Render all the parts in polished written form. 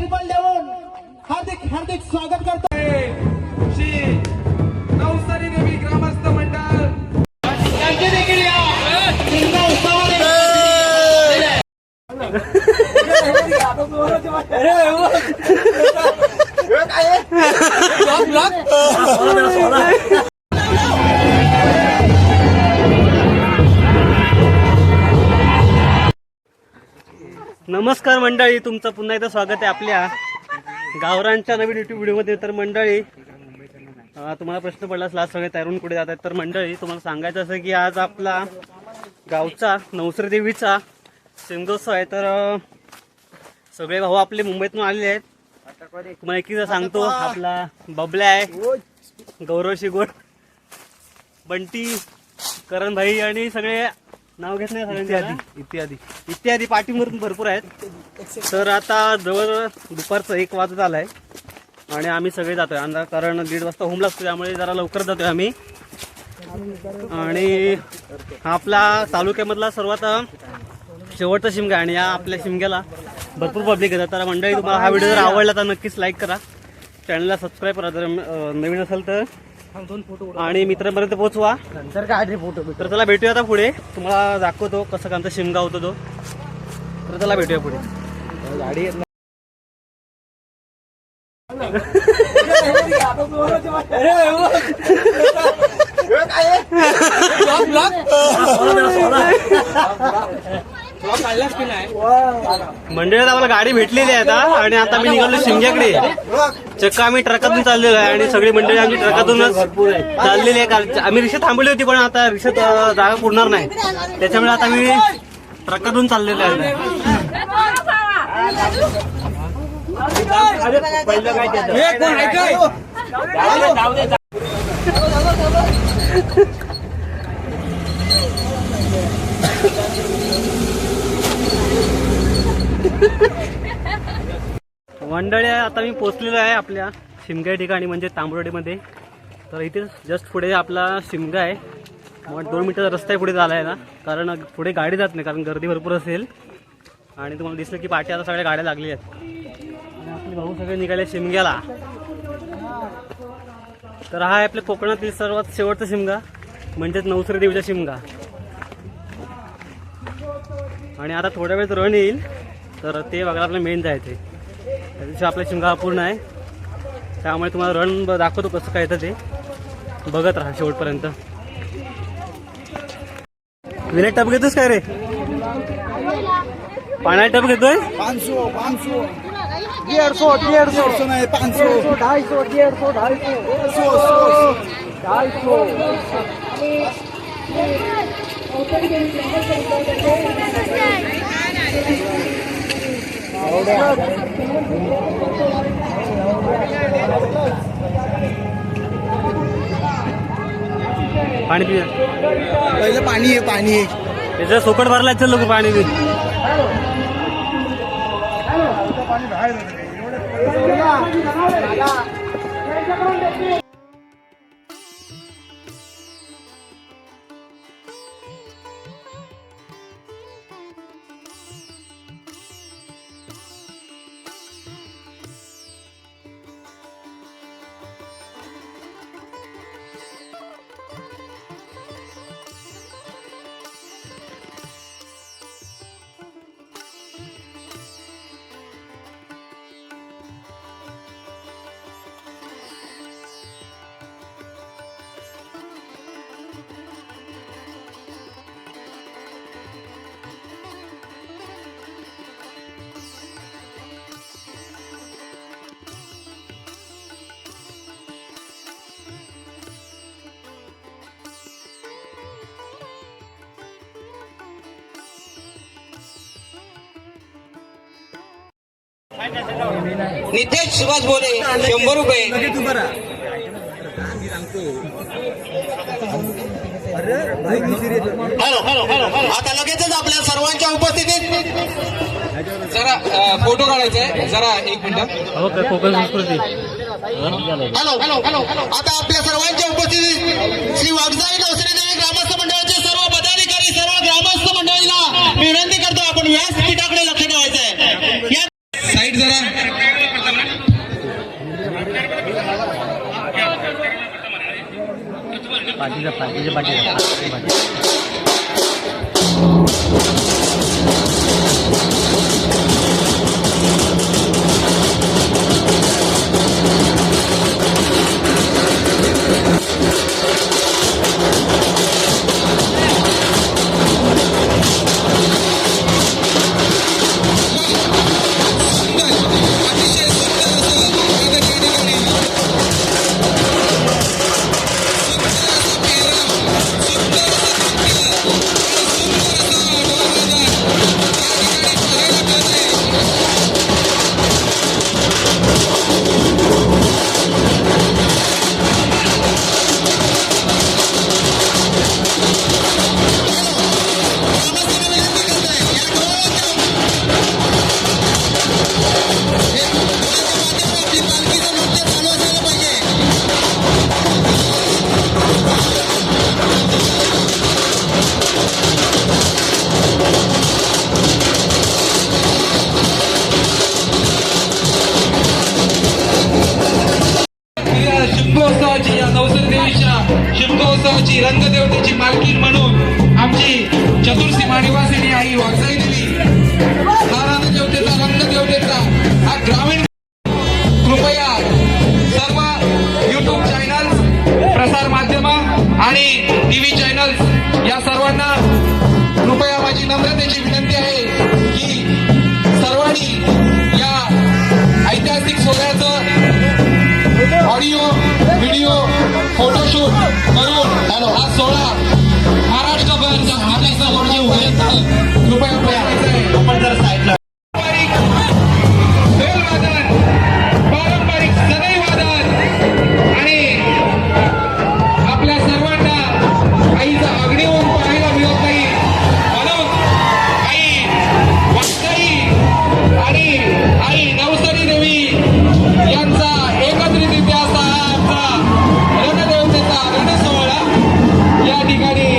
श्रीफळ देऊन हार्दिक हार्दिक स्वागत करतो श्री नवसारी देवी ग्रामस्थ मंडळ त्यांचे देखील या शिमगा उत्सवाने नमस्कार मंडळी, तुमचं पुन्हा एकदा स्वागत आहे आपल्या गावरांच्या नवीन युट्यूब व्हिडिओमध्ये. तर मंडळी, तुम्हाला प्रश्न पडला लास्ट सगळे तयारून कुठे जात आहेत. तर मंडळी, तुम्हाला सांगायचं असं की आज आपला गावचा नवसरी देवीचा शिमगोत्सव आहे. तर सगळे भाऊ आपले मुंबईतून आलेले आहेत. तुम्हाला एकीचा सांगतो, आपला बबल्या आहे, गौरव शिगोड, बंटी, करण भाई आणि सगळे नाव घेत नाही सगळ्यांचे इत्यादी इत्यादी पाठीवरून भरपूर आहेत. तर आता जवळ दुपारचं 1 वाजत आलाय आणि आम्ही सगळे जातोय अंदा, कारण 1:30 वाजता होम लागतो, त्यामुळे जरा लवकर जातोय आम्ही. आणि हा आपला तालुक्यामधला सर्वात शेवटचा शिमगा आणि या आपल्या शिमग्याला भरपूर पब्लिक येतात. तर मंडळी, तुम्हाला हा व्हिडिओ जर आवडला तर नक्कीच लाईक करा, चॅनलला सबस्क्राईब करा जर नवीन असेल तर, आणि मित्रांपर्यंत पोहोचवा. तर चला भेटूया आता पुढे, तुम्हाला दाखवतो कसं आमचा शिमगा होतो तो. तर चला भेटूया पुढे. गाडी मंडळात आम्हाला गाडी भेटलेली आहे आता, आणि आता मी निघालो शिमग्याकडे. चक्का आम्ही ट्रकातून चाललेलो आहे आणि सगळी मंडळी आमची ट्रकातूनच चाललेली आहे. कारण आम्ही रिक्षा थांबवली होती, पण आता रिक्षात जागा पुरणार नाही, त्याच्यामुळे आता मी ट्रकातून चाललेलो आहे. मंडळी, आता मी पोहोचलेलो आहे आपल्या शिमगा ठिकाणी, म्हणजे तांबरोडीमध्ये. तर इथे जस्ट पुढे आपला शिमगा आहे. मग 2 मिनिटाचा रस्ता आहे पुढे झाला आहे ना, कारण पुढे गाडी जात नाही, कारण गर्दी भरपूर असेल. आणि तुम्हाला दिसलं की पाठी आता सगळ्या गाड्या लागल्या आहेत आणि आपले भाऊ सगळे निघाले शिमग्याला. तर हा आहे आपल्या कोकणातील सर्वात शेवटचा शिमगा, म्हणजेच नवसरी देवीचा शिमगा. आणि आता थोड्या वेळात रण येईल, तर ते बघायला आपल्याला मेन जायचं आहे. त्या दिवशी आपला शिमगा पूर्ण आहे, त्यामुळे तुम्हाला रण दाखवतो कसं काय येतं ते, बघत राहा शेवटपर्यंत. विनायक टप घेतोस काय रे? पाण्यात टप घेतोय? 500 150 150 नाही 500 250 पाणी पिऊया. पहिलं पाणी आहे, पाणी आहे. त्याचं सोकट भरला चल लोक पाणी पी. नितेश सुभाष बोले 100 रुपये. आता लगेचच आपल्या सर्वांच्या उपस्थितीत जरा फोटो काढायचा जरा 1 मिनिट. कोकण संस्कृती. Hello hello hello. आता आपल्या सर्वांच्या उपस्थितीत श्री वाघजाई नवसरी देवी ग्रामस्थ मंडळाचे सर्व पदाधिकारी, सर्व ग्रामस्थ मंडळींना विनंती करतो, आपण व्यासपीठाकडे लक्ष ठेवायचं आहे. साईड जरा शिमगोत्सवाची या नवसरी देवीच्या शिमगोत्सवाची रंगदेवतेची मालकीण म्हणून आमची चतुर्सीमा निवासिनी आई वागसाई देवी रंगदेवतेचा हा ग्रामीण कृपया सर्व युट्यूब चॅनल्स प्रसार माध्यम आणि टीव्ही चॅनल्स या सर्वांना कृपया माझी नम्रतेची विनंती आहे की सर्वांनी या ऐतिहासिक सोहळ्याचं ऑडिओ व्हिडिओ फोटोशूट करून हा सोहळा महाराष्ट्रभर कृपया आपण जर साईडला पारंपरिक सनई वादन आणि आपल्या सर्वांना आईचा अग्निहोम पाहायला मिळत नाही म्हणून आई वागसाई आणि आई नवसरी देवी यांचा एकत्रितरित्या असा आमचा रणदेवतेचा रणसोहळा या ठिकाणी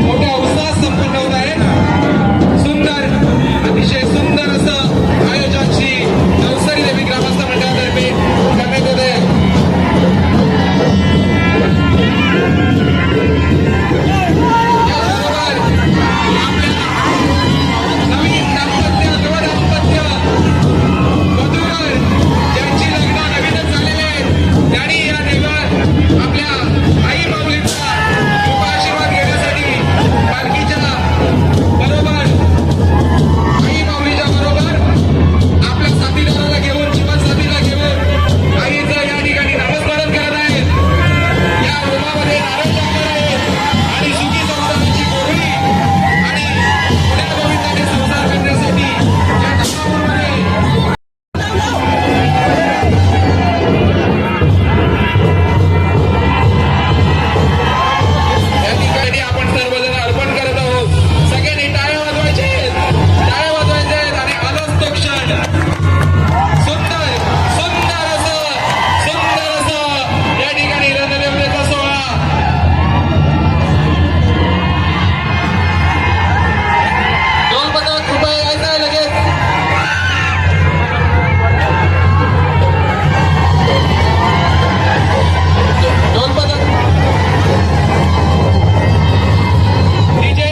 मोठ्या उत्साहात संपन्न होत आहे. सुंदर अतिशय सुंदर असं आयोजन श्री नवसरी देवी ग्रामस्थ मंडळातर्फे करण्यात येत आहे. याचबरोबर आपल्या नवीन दाम्पत्य नवदाम्पत्य वधूवर ज्यांची लग्न नवीनच झालेले आहेत त्यांनी या देवात आपल्या आई माऊलींचा कृपा आशीर्वाद घेण्यासाठी पालखीच्या बरोबर आई माऊलीच्या बरोबर आपल्या साथीदाराला घेऊन जीवन साथीला घेऊन आईचं या ठिकाणी नामस्मरण करत आहेत. या होमामध्ये नारळ टाकणार आहेत आणि सुखी संसाराची गोहरी आणि पुण्या गोविंदाने संसार करण्यासाठी या धर्मामध्ये या ठिकाणी आपण सर्वजण अर्पण करत आहोत. सगळ्यांनी टाळ्या वाजवायच्या आहेत आणि आनंद तो क्षण सुंदर असं या ठिकाणी रणदेवतेचा सोहळा ढोल पथक कृपया यायचं आहे लगेच. ढोल पथक डीजे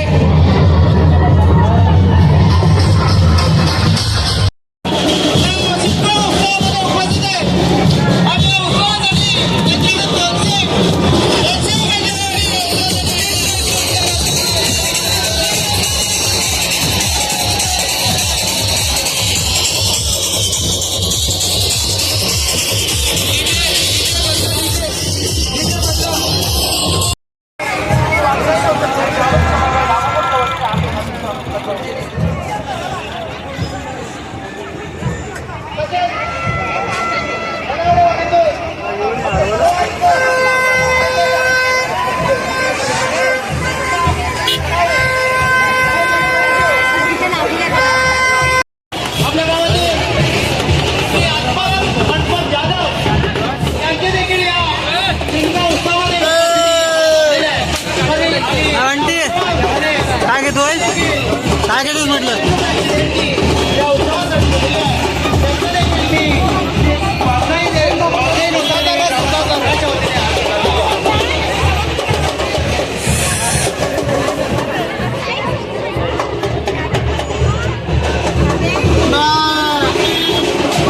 आपल्या गावातील श्री आत्माराम गणपत जाधव यांचे देखील या शिमगा उत्सवाने काय घेतोय म्हटलं